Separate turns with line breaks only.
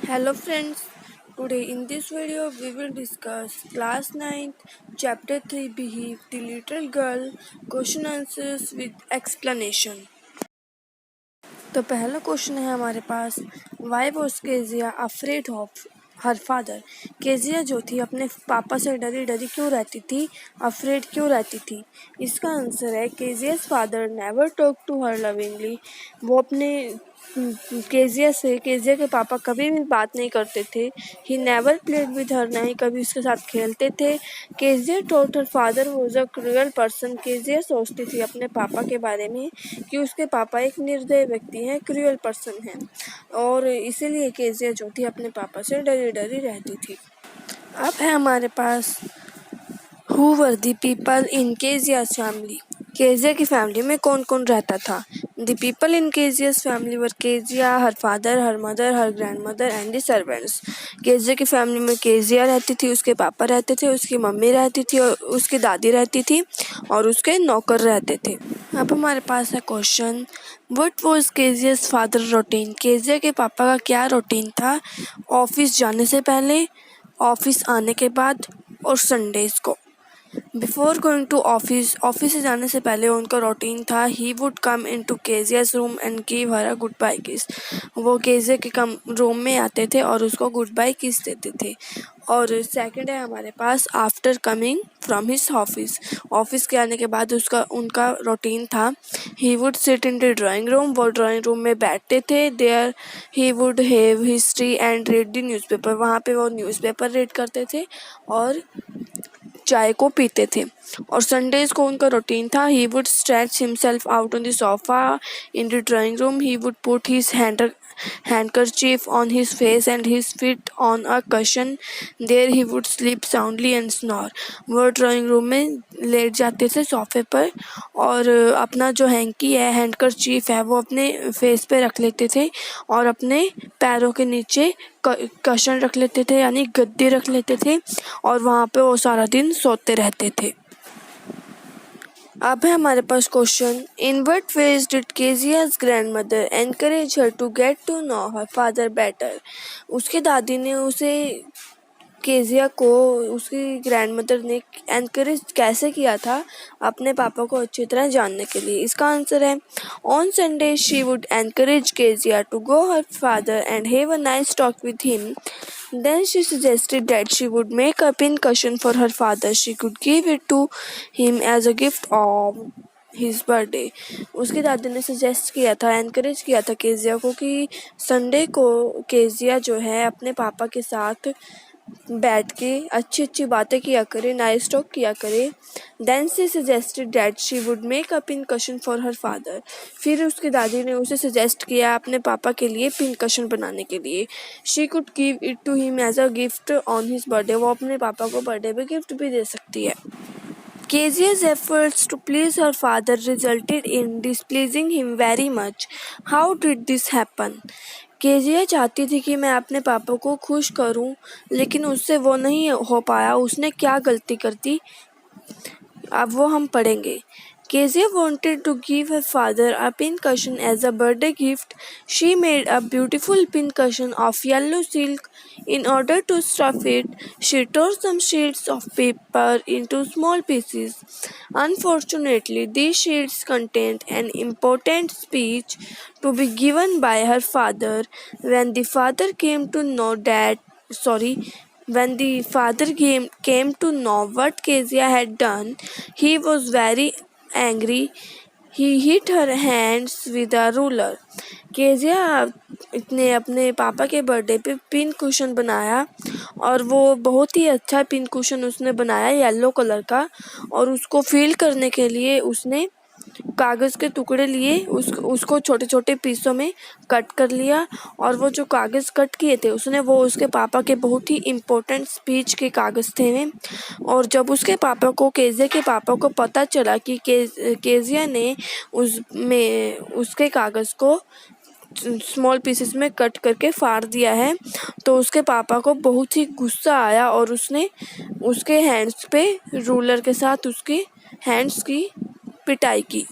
Hello friends, today in this video we will discuss class 9th chapter 3 Behave the Little Girl question answers with explanation। तो पहला question है हमारे पास, why was Kezia afraid of her father. Kezia जो थी अपने पापा से डरी डरी क्यों रहती थी, अफ्रेड क्यों रहती थी। इसका आंसर है Kezia's father never talk to her lovingly. वो अपने केजिया के पापा कभी भी बात नहीं करते थे। He never played with her, ना ही कभी उसके साथ खेलते थे। Kezia taught her father was a cruel person. Kezia सोचती थी अपने पापा के बारे में कि उसके पापा एक निर्दयी व्यक्ति हैं, क्रूअल पर्सन हैं, और इसीलिए केजिया जो थी अपने पापा से डरी डरी रहती थी। अब है हमारे पास, who were the people in Kezia's family. Kezia की फैमिली में कौन कौन रहता था। The people in Kezia's family were Kezia, her father, her mother, her grandmother and the servants. Kezia की फैमिली में केजिया रहती थी, उसके पापा रहते थे, उसकी मम्मी रहती थी, और उसकी दादी रहती थी, और उसके नौकर रहते थे। अब हमारे पास है question, what was Kezia's father routine. Kezia के पापा का क्या रूटीन था, ऑफिस जाने से पहले, ऑफिस आने के बाद और संडेज को। बिफोर गोइंग टू ऑफिस से जाने से पहले उनका रूटीन था, he would come in to Kezia's room and give her a goodbye kiss. वो केजिया के रूम में आते थे और उसको गुड बाय किस देते थे। और सेकंड है हमारे पास, after coming from his office के आने के बाद उनका रूटीन था, he would sit in the drawing room. वो ड्राइंग रूम में बैठते थे। There he would have history and read the newspaper. वहाँ पे वो न्यूज़पेपर रीड करते थे और चाय को पीते थे। और संडेज को उनका रूटीन था, he would stretch himself out on the sofa in the drawing room. He would put his handkerchief on his face and his feet on a cushion. There he would sleep soundly and snore. वो drawing room में late जाते थे सोफे पर, और अपना जो hanky है, हैंडकरचीफ है, वो अपने फेस पे रख लेते थे और अपने पैरों के नीचे कशन रख लेते थे, यानी गद्दे रख लेते थे, और वहाँ पे वो सारा दिन सोते रहते थे। अब है हमारे पास question, in what ways did Kezia's grandmother encourage her to get to know her father better. उसकी दादी ने उसे, केजिया को, उसकी ग्रैंडमदर ने एनकरेज कैसे किया था अपने पापा को अच्छी तरह जानने के लिए। इसका आंसर है, on Sunday she would encourage Keziah to go her father and have a nice talk with him. Then she suggested that she would make a pin cushion for her father. She could give it to him as a gift of his birthday. उसकी दादी ने suggest किया था, encourage किया था Kezia को कि Sunday को केजिया जो है अपने पापा के साथ बैठ के अच्छी अच्छी बातें किया करे, नाइस टॉक किया करे। Then she suggested that she would make a pincushion for her father. फिर उसकी दादी ने उसे सजेस्ट किया अपने पापा के लिए पिन कशन बनाने के लिए। She could give it to him as a gift on his birthday. वो अपने पापा को बर्थडे पे गिफ्ट भी दे सकती है। Kezia's efforts to please her father resulted in displeasing him very much. How did this happen? Kezia चाहती थी कि मैं अपने पापा को खुश करूं, लेकिन उससे वो नहीं हो पाया। उसने क्या गलती कर दी, अब वो हम पढ़ेंगे। Kezia wanted to give her father a pincushion as a birthday gift. She made a beautiful pincushion of yellow silk. In order to stuff it, she tore some sheets of paper into small pieces. Unfortunately, these sheets contained an important speech to be given by her father. When the father came to know when the father came to know what Kezia had done, he was very angry. He hit her hands with a ruler. Kezia ने अपने पापा के birthday पे pin cushion बनाया, और वो बहुत ही अच्छा पिन कुशन उसने बनाया येलो कलर का, और उसको फील करने के लिए उसने कागज़ के टुकड़े लिए, उसको छोटे छोटे पीसों में कट कर लिया, और वो जो कागज़ कट किए थे वो उसके पापा के बहुत ही इम्पोर्टेंट स्पीच के कागज़ थे। और जब उसके पापा को, केजिया के पापा को पता चला कि केजिया ने उसके कागज़ को स्मॉल पीसेस में कट करके फाड़ दिया है, तो उसके पापा को बहुत ही गुस्सा आया, और उसने उसके हैंड्स पे रूलर के साथ उसके हैंड्स की पिटाई की।